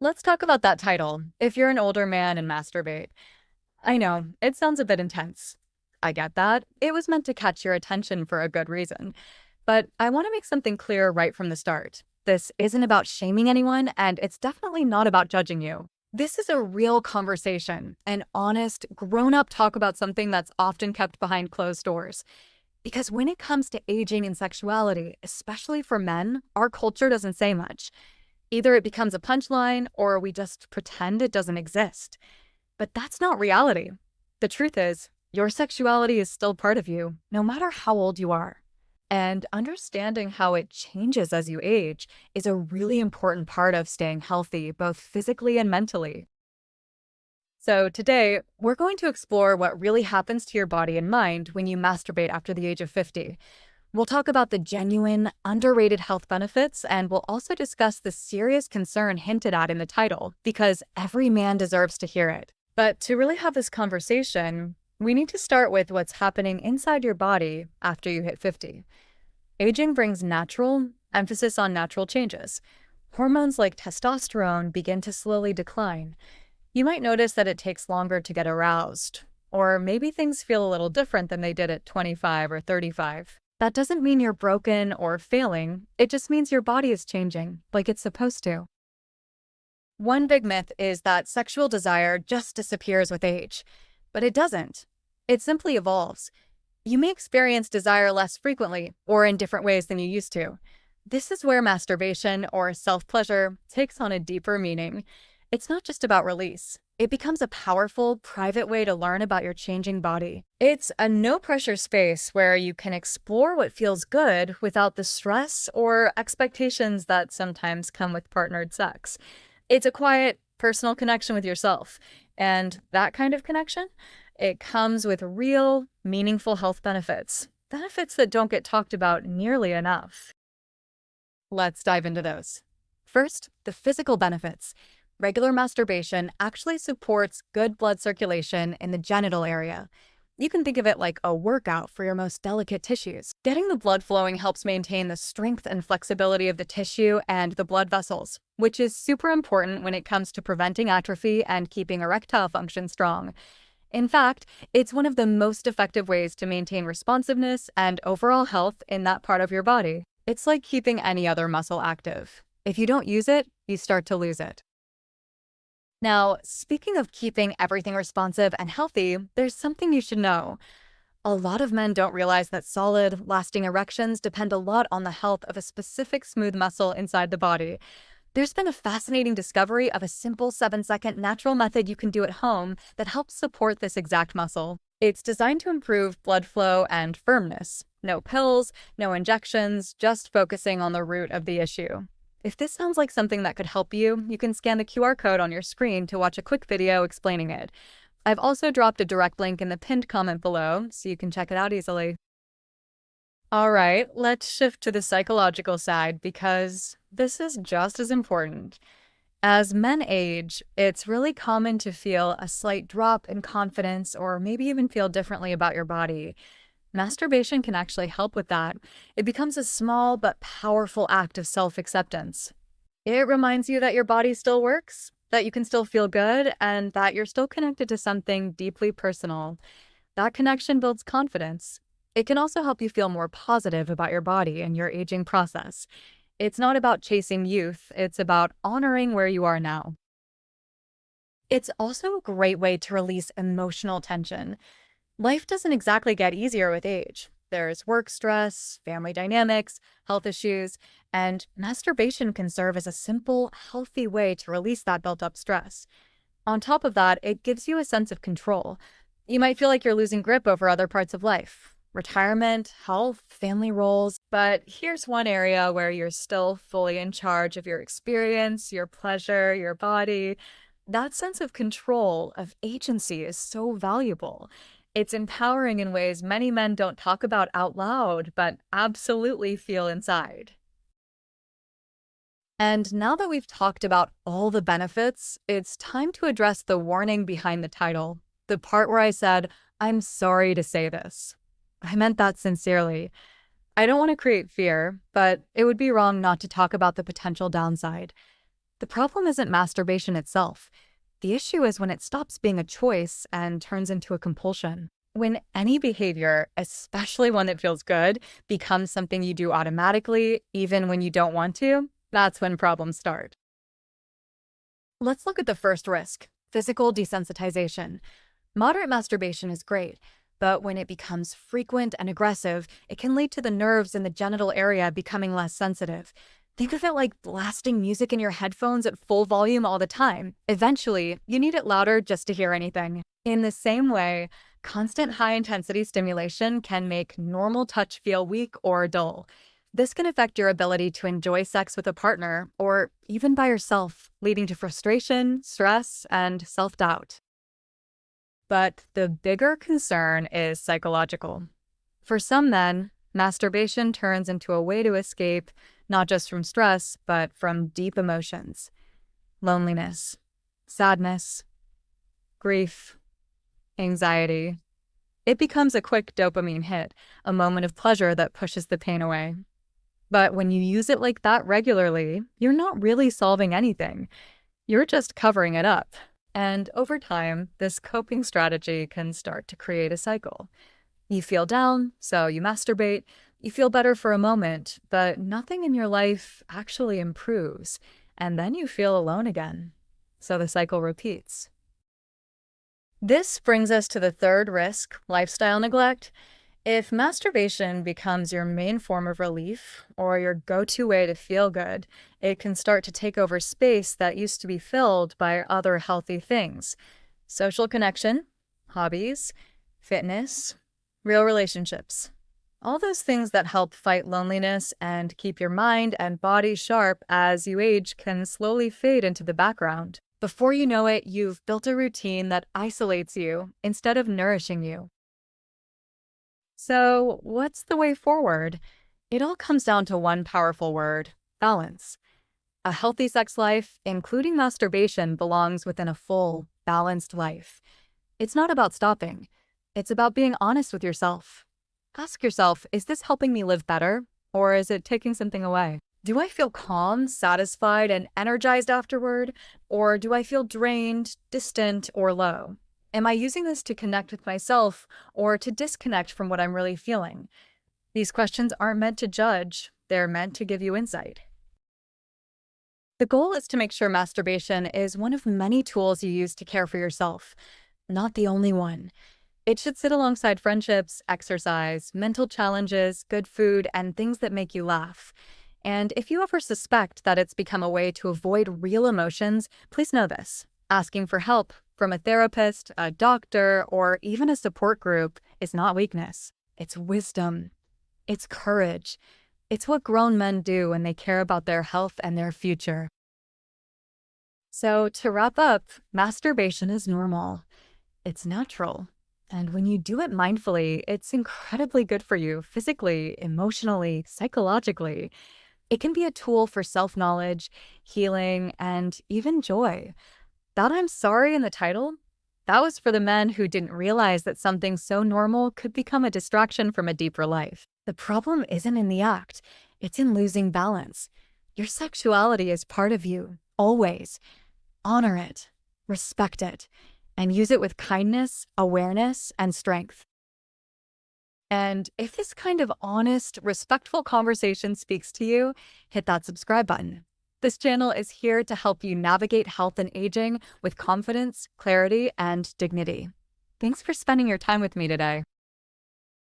Let's talk about that title. If you're an older man and masturbate. I know, it sounds a bit intense. I get that. It was meant to catch your attention for a good reason. But I want to make something clear right from the start. This isn't about shaming anyone, and it's definitely not about judging you. This is a real conversation, an honest, grown up talk about something that's often kept behind closed doors. Because when it comes to aging and sexuality, especially for men, our culture doesn't say much. Either it becomes a punchline or we just pretend it doesn't exist. But that's not reality. The truth is, your sexuality is still part of you, no matter how old you are. And understanding how it changes as you age is a really important part of staying healthy, both physically and mentally. So, today, we're going to explore what really happens to your body and mind when you masturbate after the age of 50. We'll talk about the genuine, underrated health benefits, and we'll also discuss the serious concern hinted at in the title, because every man deserves to hear it. But to really have this conversation, we need to start with what's happening inside your body after you hit 50. Aging brings natural, emphasis on natural changes. Hormones like testosterone begin to slowly decline. You might notice that it takes longer to get aroused, or maybe things feel a little different than they did at 25 or 35. That doesn't mean you're broken or failing, it just means your body is changing, like it's supposed to. One big myth is that sexual desire just disappears with age, but it doesn't. It simply evolves. You may experience desire less frequently or in different ways than you used to. This is where masturbation or self-pleasure takes on a deeper meaning. It's not just about release. It becomes a powerful, private way to learn about your changing body. It's a no-pressure space where you can explore what feels good without the stress or expectations that sometimes come with partnered sex. It's a quiet, personal connection with yourself. And that kind of connection, it comes with real, meaningful health benefits. Benefits that don't get talked about nearly enough. Let's dive into those. First, the physical benefits. Regular masturbation actually supports good blood circulation in the genital area. You can think of it like a workout for your most delicate tissues. Getting the blood flowing helps maintain the strength and flexibility of the tissue and the blood vessels, which is super important when it comes to preventing atrophy and keeping erectile function strong. In fact, it's one of the most effective ways to maintain responsiveness and overall health in that part of your body. It's like keeping any other muscle active. If you don't use it, you start to lose it. Now, speaking of keeping everything responsive and healthy, there's something you should know. A lot of men don't realize that solid, lasting erections depend a lot on the health of a specific smooth muscle inside the body. There's been a fascinating discovery of a simple 7-second natural method you can do at home that helps support this exact muscle. It's designed to improve blood flow and firmness. No pills, no injections, just focusing on the root of the issue. If this sounds like something that could help you, you can scan the QR code on your screen to watch a quick video explaining it. I've also dropped a direct link in the pinned comment below, so you can check it out easily. All right, let's shift to the psychological side because this is just as important. As men age, it's really common to feel a slight drop in confidence or maybe even feel differently about your body. Masturbation can actually help with that. It becomes a small but powerful act of self-acceptance. It reminds you that your body still works, that you can still feel good, and that you're still connected to something deeply personal. That connection builds confidence. It can also help you feel more positive about your body and your aging process. It's not about chasing youth, it's about honoring where you are now. It's also a great way to release emotional tension. Life doesn't exactly get easier with age. There's work stress, family dynamics, health issues, and masturbation can serve as a simple, healthy way to release that built up stress. On top of that, it gives you a sense of control. You might feel like you're losing grip over other parts of life, retirement, health, family roles. But here's one area where you're still fully in charge of your experience, your pleasure, your body. That sense of control, of agency, is so valuable. It's empowering in ways many men don't talk about out loud, but absolutely feel inside. And now that we've talked about all the benefits, it's time to address the warning behind the title, the part where I said, "I'm sorry to say this." I meant that sincerely. I don't want to create fear, but it would be wrong not to talk about the potential downside. The problem isn't masturbation itself. The issue is when it stops being a choice and turns into a compulsion. When any behavior, especially one that feels good, becomes something you do automatically, even when you don't want to, that's when problems start. Let's look at the first risk, physical desensitization. Moderate masturbation is great, but when it becomes frequent and aggressive, it can lead to the nerves in the genital area becoming less sensitive. Think of it like blasting music in your headphones at full volume all the time. Eventually, you need it louder just to hear anything. In the same way, constant high-intensity stimulation can make normal touch feel weak or dull. This can affect your ability to enjoy sex with a partner or even by yourself, leading to frustration, stress, and self-doubt. But the bigger concern is psychological. For some men, masturbation turns into a way to escape not just from stress, but from deep emotions, loneliness, sadness, grief, anxiety. It becomes a quick dopamine hit, a moment of pleasure that pushes the pain away. But when you use it like that regularly, you're not really solving anything. You're just covering it up. And over time, this coping strategy can start to create a cycle. You feel down, so you masturbate. You feel better for a moment, but nothing in your life actually improves. And then you feel alone again. So the cycle repeats. This brings us to the third risk, lifestyle neglect. If masturbation becomes your main form of relief or your go-to way to feel good, it can start to take over space that used to be filled by other healthy things. Social connection, hobbies, fitness, real relationships. All those things that help fight loneliness and keep your mind and body sharp as you age can slowly fade into the background. Before you know it, you've built a routine that isolates you instead of nourishing you. So, what's the way forward? It all comes down to one powerful word: balance. A healthy sex life, including masturbation, belongs within a full, balanced life. It's not about stopping, it's about being honest with yourself. Ask yourself, is this helping me live better, or is it taking something away? Do I feel calm, satisfied, and energized afterward, or do I feel drained, distant, or low? Am I using this to connect with myself or to disconnect from what I'm really feeling? These questions aren't meant to judge, they're meant to give you insight. The goal is to make sure masturbation is one of many tools you use to care for yourself, not the only one. It should sit alongside friendships, exercise, mental challenges, good food, and things that make you laugh. And if you ever suspect that it's become a way to avoid real emotions, please know this. Asking for help from a therapist, a doctor, or even a support group is not weakness. It's wisdom. It's courage. It's what grown men do when they care about their health and their future. So to wrap up, masturbation is normal. It's natural. And when you do it mindfully, it's incredibly good for you physically, emotionally, psychologically. It can be a tool for self-knowledge, healing, and even joy. That "I'm sorry" in the title, that was for the men who didn't realize that something so normal could become a distraction from a deeper life. The problem isn't in the act, it's in losing balance. Your sexuality is part of you, always. Honor it, respect it, and use it with kindness, awareness, and strength. And if this kind of honest, respectful conversation speaks to you, hit that subscribe button. This channel is here to help you navigate health and aging with confidence, clarity, and dignity. Thanks for spending your time with me today.